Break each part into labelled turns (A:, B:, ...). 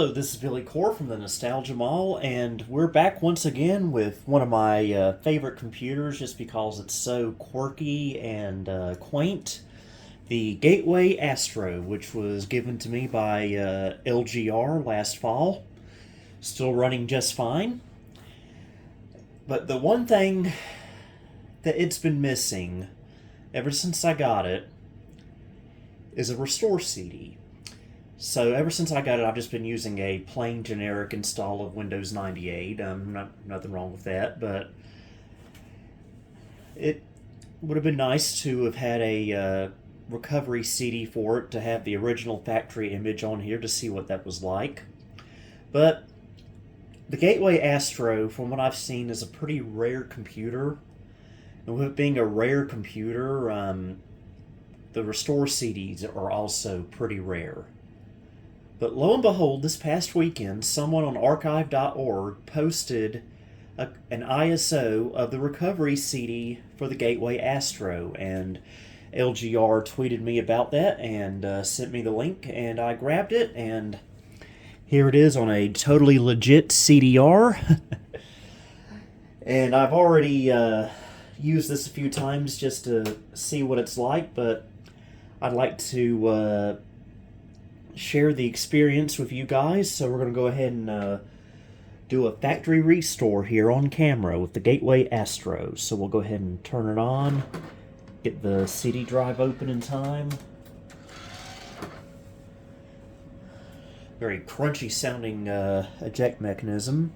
A: Hello, this is Billy Core from the Nostalgia Mall, and we're back once again with one of my favorite computers just because it's so quirky and quaint. The Gateway Astro, which was given to me by LGR last fall. Still running just fine. But the one thing that it's been missing ever since I got it is a restore CD. So ever since I got it, I've just been using a plain generic install of Windows 98. Nothing wrong with that, but it would have been nice to have had a recovery CD for it to have the original factory image on here to see what that was like. But the Gateway Astro, from what I've seen, is a pretty rare computer. And with it being a rare computer, the restore CDs are also pretty rare. But lo and behold, this past weekend, someone on archive.org posted an ISO of the recovery CD for the Gateway Astro, and LGR tweeted me about that and sent me the link, and I grabbed it, and here it is on a totally legit CDR. And I've already used this a few times just to see what it's like, but I'd like to share the experience with you guys, so we're going to go ahead and do a factory restore here on camera with the Gateway Astro. So we'll go ahead and turn it on, get the CD drive open in time. Very crunchy sounding eject mechanism.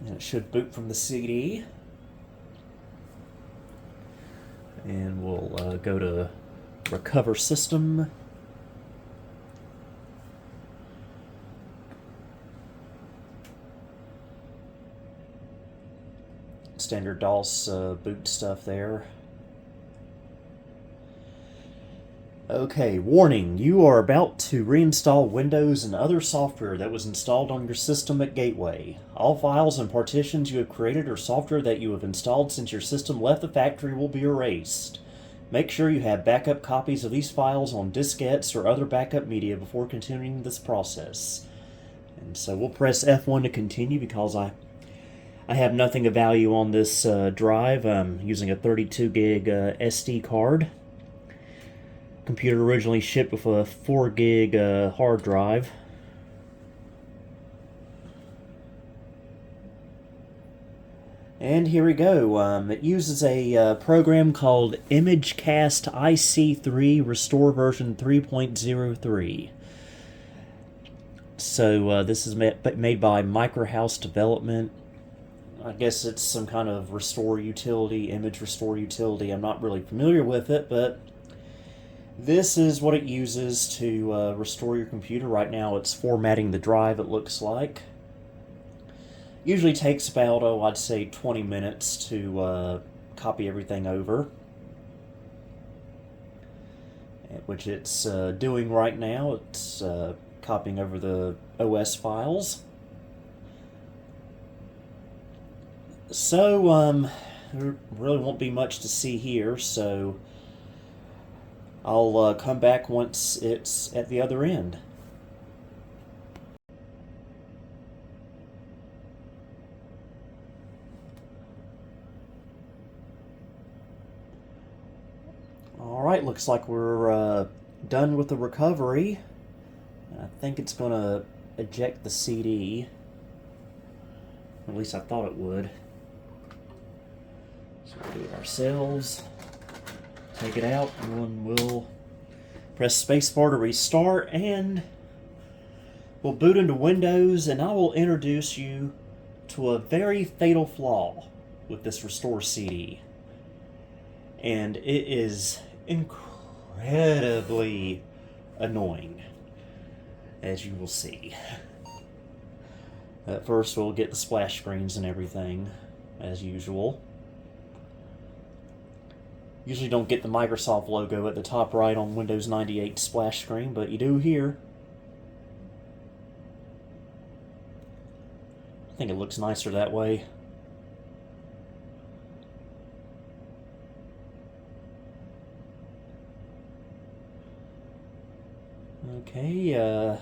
A: And it should boot from the CD. And we'll go to Recover System. Standard DOS boot stuff there. Okay, warning, you are about to reinstall Windows and other software that was installed on your system at Gateway. All files and partitions you have created or software that you have installed since your system left the factory will be erased. Make sure you have backup copies of these files on diskettes or other backup media before continuing this process. And so we'll press F1 to continue because I have nothing of value on this drive. I'm using a 32 gig SD card. Computer originally shipped with a 4 gig hard drive. And here we go. It uses a program called ImageCast IC3 Restore version 3.03. So this is made by Microhouse Development. I guess it's some kind of restore utility, image restore utility. I'm not really familiar with it, but this is what it uses to restore your computer. Right now it's formatting the drive, it looks like. Usually takes about, I'd say 20 minutes to copy everything over. Which it's doing right now. It's copying over the OS files. So, there really won't be much to see here, so I'll come back once it's at the other end. Alright, looks like we're done with the recovery. I think it's going to eject the CD. At least I thought it would. So we'll do it ourselves. Take it out, and then we'll press spacebar to restart, and we'll boot into Windows, and I will introduce you to a very fatal flaw with this restore CD. And it is incredibly annoying, as you will see. At first we'll get the splash screens and everything, as usual. Usually don't get the Microsoft logo at the top right on Windows 98 splash screen, but you do here. I think it looks nicer that way. Okay,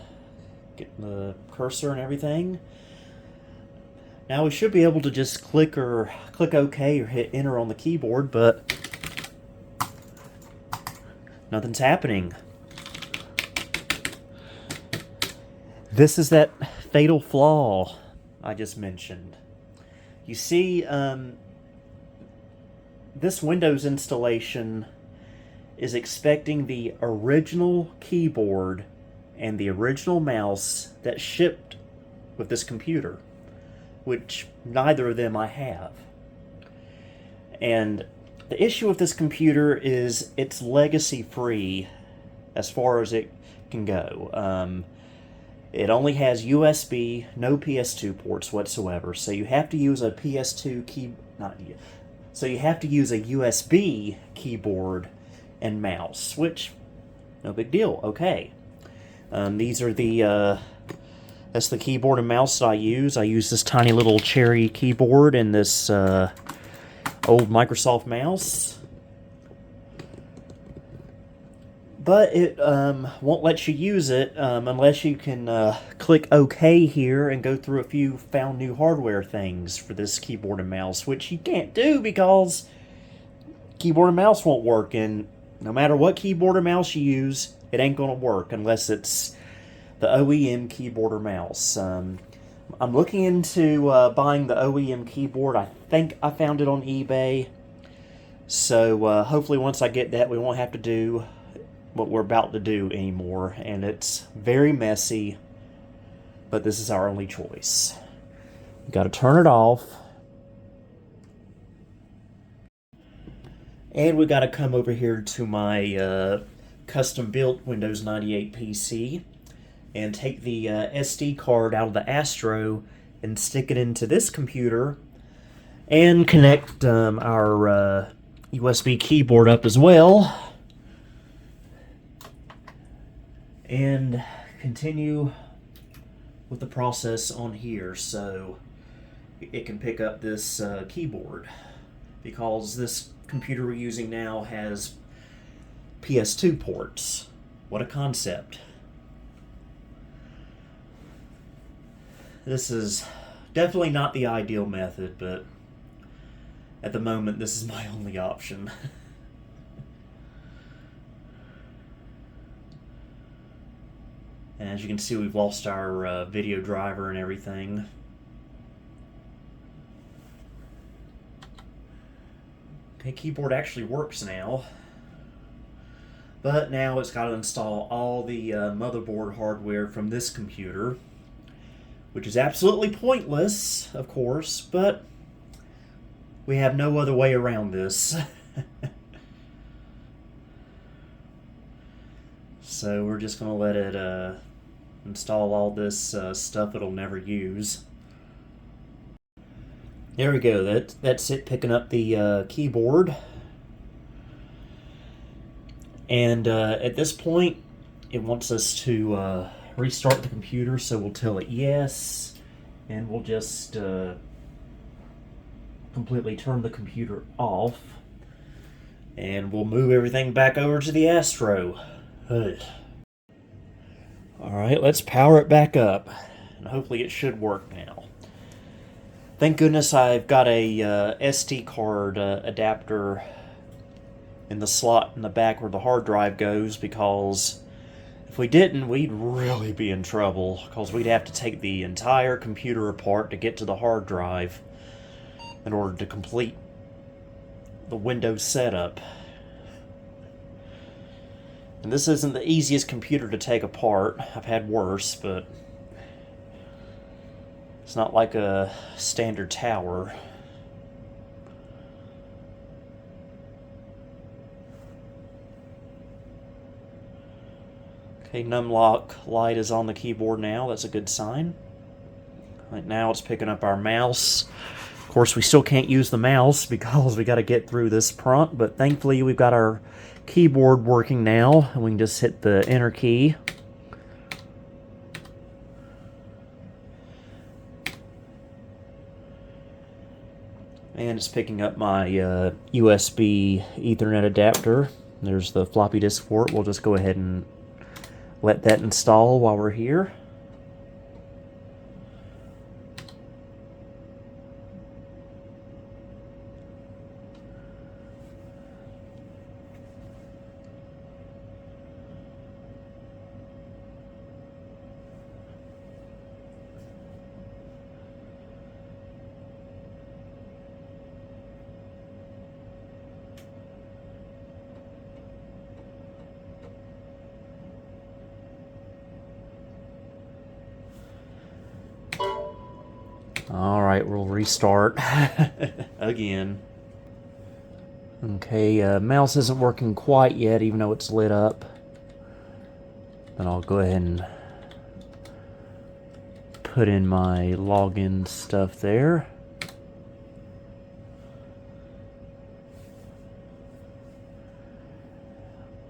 A: getting the cursor and everything. Now we should be able to just click OK or hit enter on the keyboard, but nothing's happening. This is that fatal flaw I just mentioned. You see, this Windows installation is expecting the original keyboard and the original mouse that shipped with this computer, which neither of them I have. And the issue with this computer is it's legacy free as far as it can go. It only has USB, no PS2 ports whatsoever, so you have to use a PS2 key, so you have to use a USB keyboard and mouse, which, no big deal, okay. These are that's the keyboard and mouse that I use. I use this tiny little Cherry keyboard and this old Microsoft mouse. But it won't let you use it unless you can click OK here and go through a few found new hardware things for this keyboard and mouse, which you can't do because keyboard and mouse won't work, and no matter what keyboard or mouse you use, it ain't going to work unless it's the OEM keyboard or mouse. I'm looking into buying the OEM keyboard. I think I found it on eBay. So hopefully once I get that, we won't have to do what we're about to do anymore. And it's very messy, but this is our only choice. You got to turn it off. And we got to come over here to my custom-built Windows 98 PC and take the SD card out of the Astro and stick it into this computer and connect our USB keyboard up as well and continue with the process on here so it can pick up this keyboard, because this computer we're using now has PS2 ports. What a concept. This is definitely not the ideal method, but at the moment this is my only option. And as you can see, we've lost our video driver and everything. Okay, keyboard actually works now. But now it's got to install all the motherboard hardware from this computer, which is absolutely pointless, of course, but we have no other way around this. So we're just going to let it install all this stuff it'll never use. There we go. That's it picking up the keyboard. And at this point, it wants us to restart the computer, so we'll tell it yes, and we'll just completely turn the computer off, and we'll move everything back over to the Astro. Alright, let's power it back up, and hopefully it should work now. Thank goodness I've got a SD card adapter in the slot in the back where the hard drive goes, because if we didn't, we'd really be in trouble, because we'd have to take the entire computer apart to get to the hard drive in order to complete the Windows setup. And this isn't the easiest computer to take apart. I've had worse, but it's not like a standard tower. Okay, numlock light is on the keyboard now. That's a good sign. Right now it's picking up our mouse. Of course, we still can't use the mouse because we got to get through this prompt, but thankfully we've got our keyboard working now, and we can just hit the enter key. And it's picking up my USB Ethernet adapter. There's the floppy disk for it. We'll just go ahead and let that install while we're here. Alright, we'll restart again. Okay, mouse isn't working quite yet, even though it's lit up. But I'll go ahead and put in my login stuff there.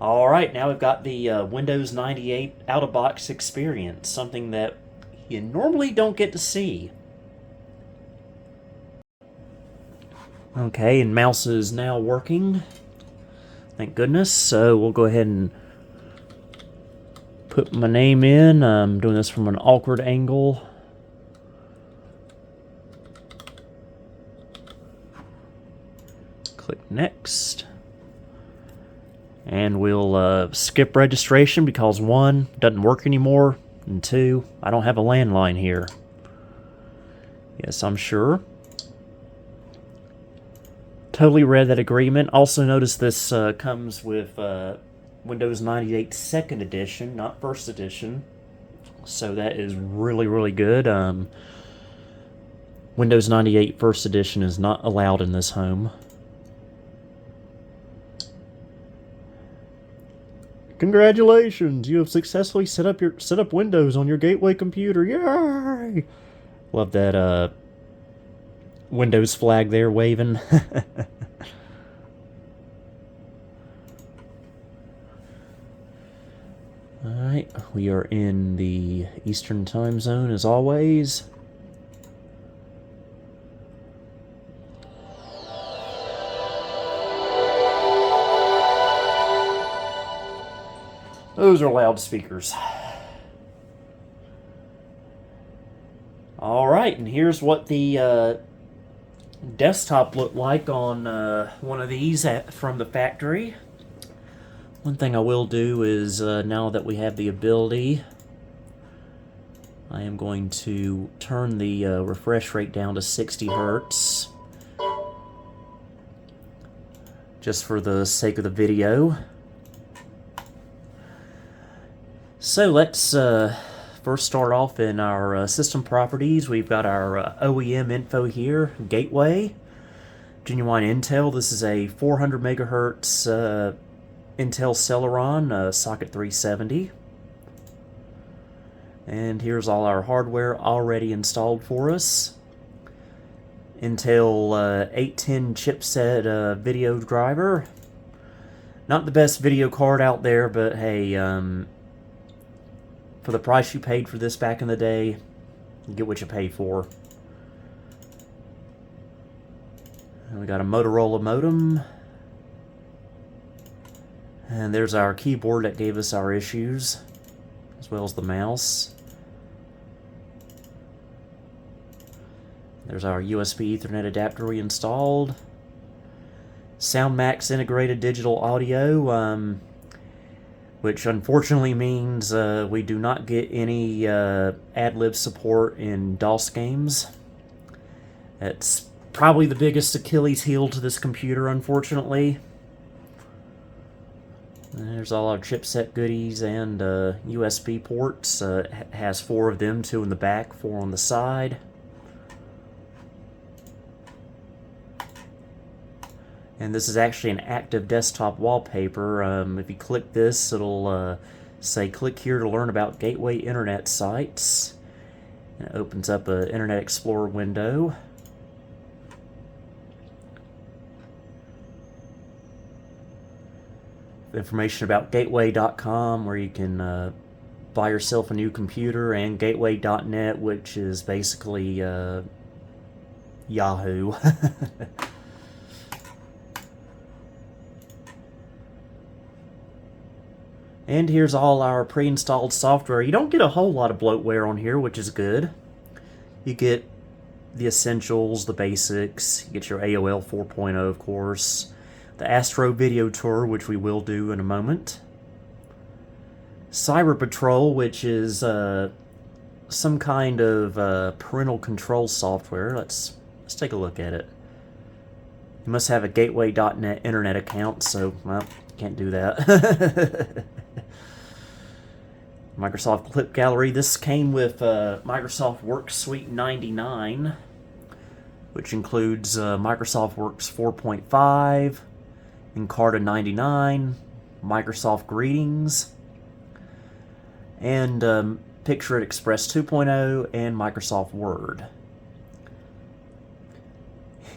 A: Alright, now we've got the Windows 98 out-of-box experience, something that you normally don't get to see. Okay, and mouse is now working. Thank goodness. So we'll go ahead and put my name in. I'm doing this from an awkward angle. Click next. And we'll skip registration because 1, doesn't work anymore, and 2, I don't have a landline here. Yes, I'm sure. Totally read that agreement. Also notice this comes with Windows 98 2nd edition, not 1st edition. So that is really, really good. Windows 98 1st edition is not allowed in this home. Congratulations! You have successfully set up Windows on your Gateway computer. Yay! Love that Windows flag there waving. Alright, we are in the Eastern time zone as always. Those are loudspeakers. Alright, and here's what the desktop looked like on one of these from the factory. One thing I will do is, now that we have the ability, I am going to turn the refresh rate down to 60 Hertz. Just for the sake of the video. So let's first start off in our system properties. We've got our OEM info here, Gateway, genuine Intel. This is a 400 megahertz Intel Celeron socket 370. And here's all our hardware already installed for us. Intel 810 chipset video driver. Not the best video card out there, but hey, for the price you paid for this back in the day, you get what you pay for. And we got a Motorola modem. And there's our keyboard that gave us our issues, as well as the mouse. There's our USB Ethernet adapter we installed. SoundMax integrated digital audio, which unfortunately means we do not get any ad-lib support in DOS games. That's probably the biggest Achilles heel to this computer, unfortunately. There's all our chipset goodies and USB ports. Has 4 of them, 2 in the back, 4 on the side. And this is actually an active desktop wallpaper. If you click this, it'll say click here to learn about Gateway Internet sites. And it opens up an Internet Explorer window. Information about gateway.com, where you can buy yourself a new computer, and gateway.net, which is basically Yahoo. And here's all our pre-installed software. You don't get a whole lot of bloatware on here, which is good. You get the essentials, the basics. You get your AOL 4.0, of course. The Astro video tour, which we will do in a moment. Cyber Patrol, which is some kind of parental control software. Let's take a look at it. You must have a Gateway.net internet account, so, well, can't do that. Microsoft Clip Gallery. This came with Microsoft Works Suite 99, which includes Microsoft Works 4.5, Encarta 99, Microsoft Greetings, and Picture It Express 2.0, and Microsoft Word.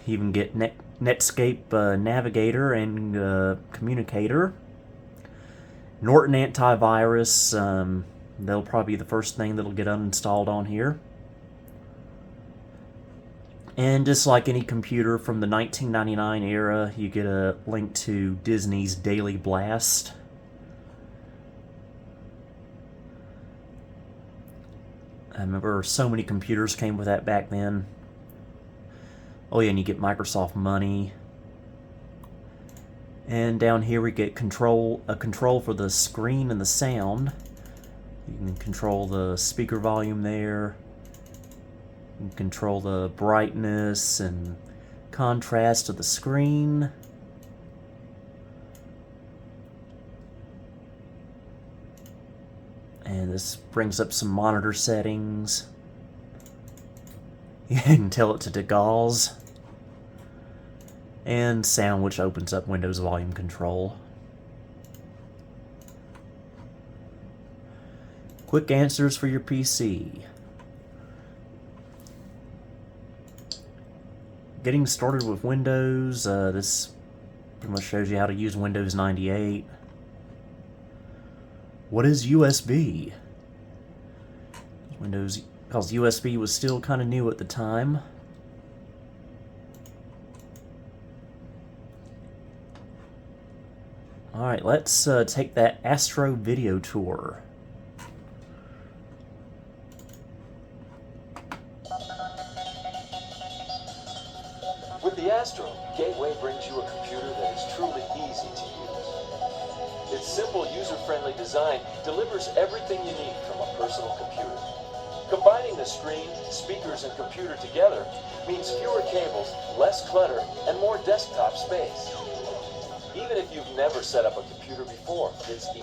A: You even get Netscape Navigator and Communicator. Norton Antivirus, that'll probably be the first thing that'll get uninstalled on here. And just like any computer from the 1999 era, you get a link to Disney's Daily Blast. I remember so many computers came with that back then. Oh yeah, and you get Microsoft Money. And down here we get a control for the screen and the sound. You can control the speaker volume there. You can control the brightness and contrast of the screen. And this brings up some monitor settings. You can tell it to degauss. And sound, which opens up Windows volume control. Quick answers for your PC. Getting started with Windows. This pretty much shows you how to use Windows 98. What is USB? Windows, because USB was still kind of new at the time. Alright, let's take that Astro video tour.
B: With the Astro, Gateway brings you a computer that is truly easy to use. Its simple, user-friendly design delivers everything you need from a personal computer. Combining the screen, speakers, and computer together means fewer cables, less clutter, and more desktop space. Even if you've never set up a computer before, it's easy.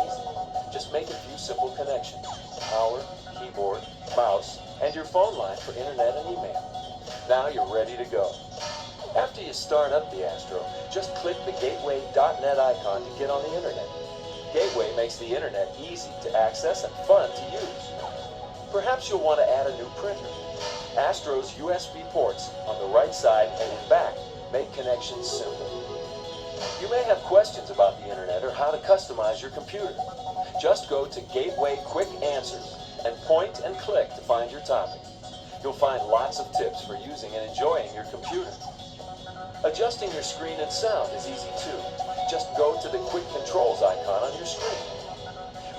B: Just make a few simple connections: power, keyboard, mouse, and your phone line for internet and email. Now you're ready to go. After you start up the Astro, just click the Gateway.net icon to get on the internet. Gateway makes the internet easy to access and fun to use. Perhaps you'll want to add a new printer. Astro's USB ports on the right side and in back make connections simple. You may have questions about the internet or how to customize your computer. Just go to Gateway Quick Answers and point and click to find your topic. You'll find lots of tips for using and enjoying your computer. Adjusting your screen and sound is easy too. Just go to the Quick Controls icon on your screen.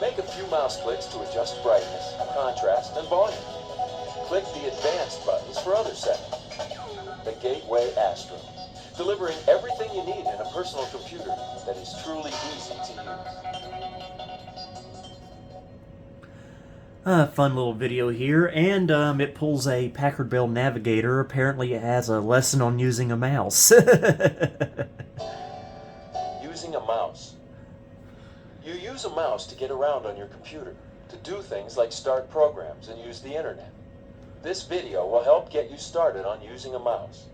B: Make a few mouse clicks to adjust brightness, contrast, and volume. Click the Advanced buttons for other settings. The Gateway Astro, delivering everything you need in a personal computer that is truly easy to use.
A: Fun little video here, and it pulls a Packard Bell Navigator. Apparently it has a lesson on using a mouse.
B: Using a mouse. You use a mouse to get around on your computer, to do things like start programs and use the internet. This video will help get you started on using a mouse.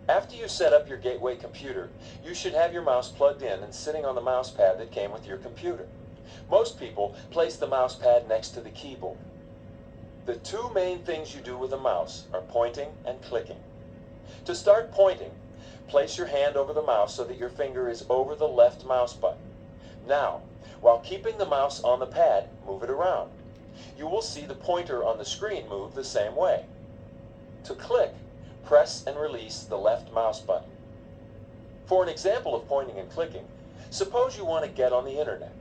B: After you set up your Gateway computer, you should have your mouse plugged in and sitting on the mouse pad that came with your computer. Most people place the mouse pad next to the keyboard. The two main things you do with a mouse are pointing and clicking. To start pointing, place your hand over the mouse so that your finger is over the left mouse button. Now, while keeping the mouse on the pad, move it around. You will see the pointer on the screen move the same way. To click, press and release the left mouse button. For an example of pointing and clicking, suppose you want to get on the internet.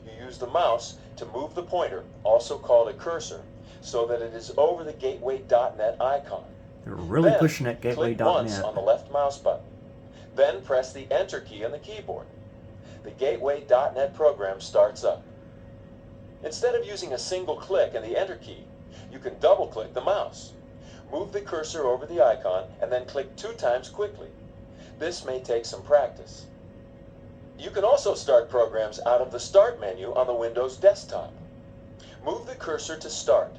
B: You use the mouse to move the pointer, also called a cursor, so that it is over the Gateway.net icon.
A: They're really
B: Then,
A: pushing that
B: click once
A: Gateway.net.
B: on the left mouse button. Then press the Enter key on the keyboard. The Gateway.net program starts up. Instead of using a single click and the Enter key, you can double-click the mouse. Move the cursor over the icon and then click 2 times quickly. This may take some practice. You can also start programs out of the Start menu on the Windows desktop. Move the cursor to Start.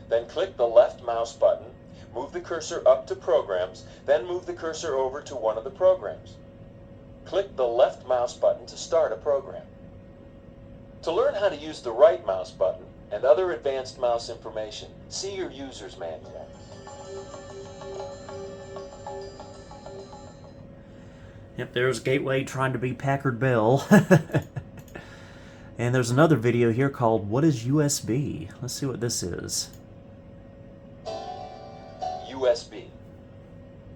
B: Then click the left mouse button, move the cursor up to Programs, then move the cursor over to one of the programs. Click the left mouse button to start a program. To learn how to use the right mouse button and other advanced mouse information, see your user's manual.
A: Yep, there's Gateway trying to be Packard Bell. And there's another video here called What is USB? Let's see what this is.
B: USB.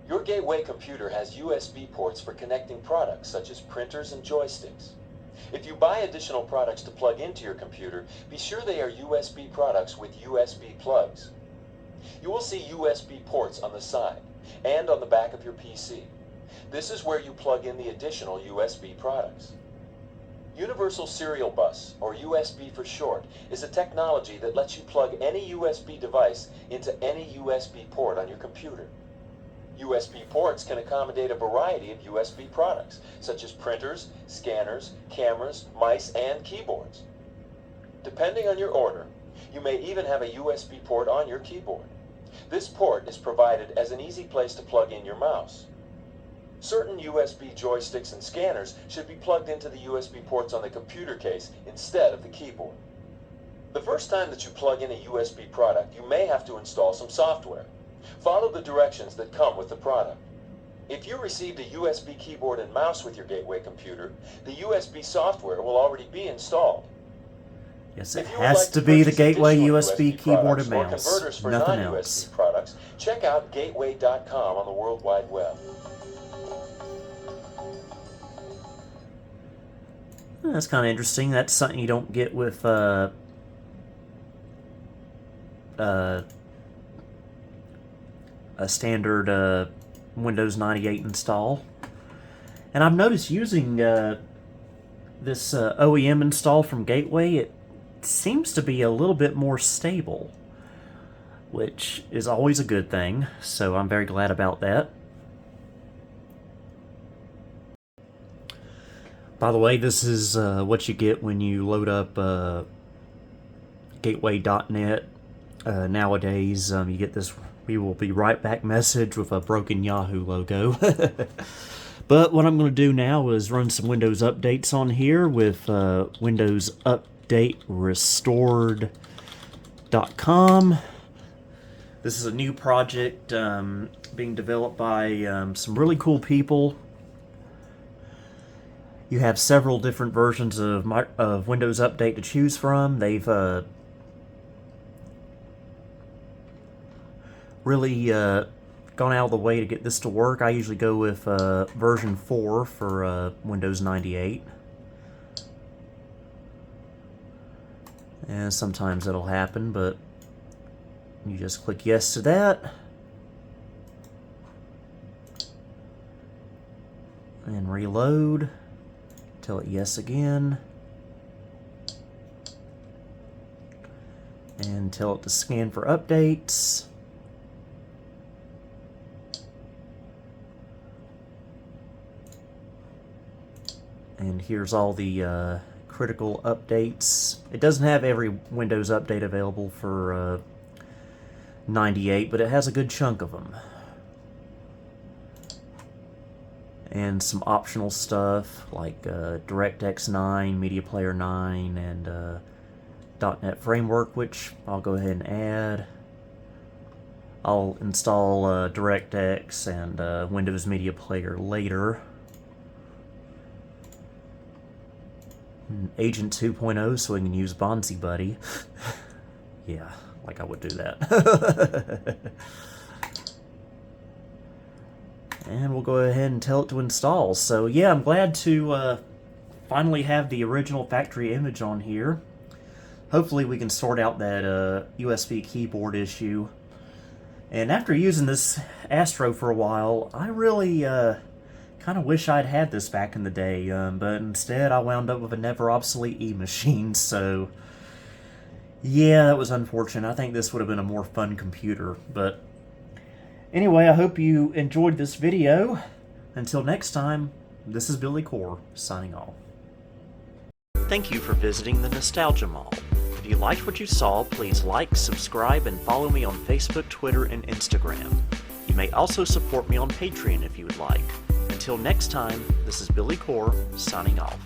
B: Your Gateway computer has USB ports for connecting products such as printers and joysticks. If you buy additional products to plug into your computer, be sure they are USB products with USB plugs. You will see USB ports on the side and on the back of your PC. This is where you plug in the additional USB products. Universal Serial Bus, or USB for short, is a technology that lets you plug any USB device into any USB port on your computer. USB ports can accommodate a variety of USB products, such as printers, scanners, cameras, mice, and keyboards. Depending on your order, you may even have a USB port on your keyboard. This port is provided as an easy place to plug in your mouse. Certain USB joysticks and scanners should be plugged into the USB ports on the computer case instead of the keyboard. The first time that you plug in a USB product, you may have to install some software. Follow the directions that come with the product. If you received a USB keyboard and mouse with your Gateway computer, the USB software will already be installed.
A: Yes, it has to be the Gateway USB keyboard and mouse.
B: Converters for
A: Nothing
B: non-USB
A: else.
B: products, check out gateway.com on the World Wide Web.
A: That's kind of interesting. That's something you don't get with a standard Windows 98 install. And I've noticed using this OEM install from Gateway, it seems to be a little bit more stable, which is always a good thing, so I'm very glad about that. By the way, this is what you get when you load up Gateway.net. Nowadays, you get this "we will be right back" message with a broken Yahoo logo. But what I'm going to do now is run some Windows updates on here with Windows Update Restored.com. This is a new project being developed by some really cool people. You have several different versions of Windows Update to choose from. They've really gone out of the way to get this to work. I usually go with version 4 for Windows 98. And sometimes it'll happen, but you just click yes to that. And reload. Tell it yes again. And tell it to scan for updates. And here's all the critical updates. It doesn't have every Windows update available for 98, but it has a good chunk of them. And some optional stuff like DirectX 9, Media Player 9, and .NET Framework, which I'll go ahead and add. I'll install DirectX and Windows Media Player later. Agent 2.0 so we can use Bonzi Buddy. Yeah, like I would do that. And we'll go ahead and tell it to install. So yeah, I'm glad to finally have the original factory image on here. Hopefully we can sort out that USB keyboard issue. And after using this Astro for a while, I really kind of wish I'd had this back in the day, but instead I wound up with a never obsolete E-machine, so yeah, that was unfortunate. I think this would have been a more fun computer, but anyway, I hope you enjoyed this video. Until next time, this is Billy Core, signing off. Thank you for visiting the Nostalgia Mall. If you liked what you saw, please like, subscribe, and follow me on Facebook, Twitter, and Instagram. You may also support me on Patreon if you would like. Until next time, this is Billy Core, signing off.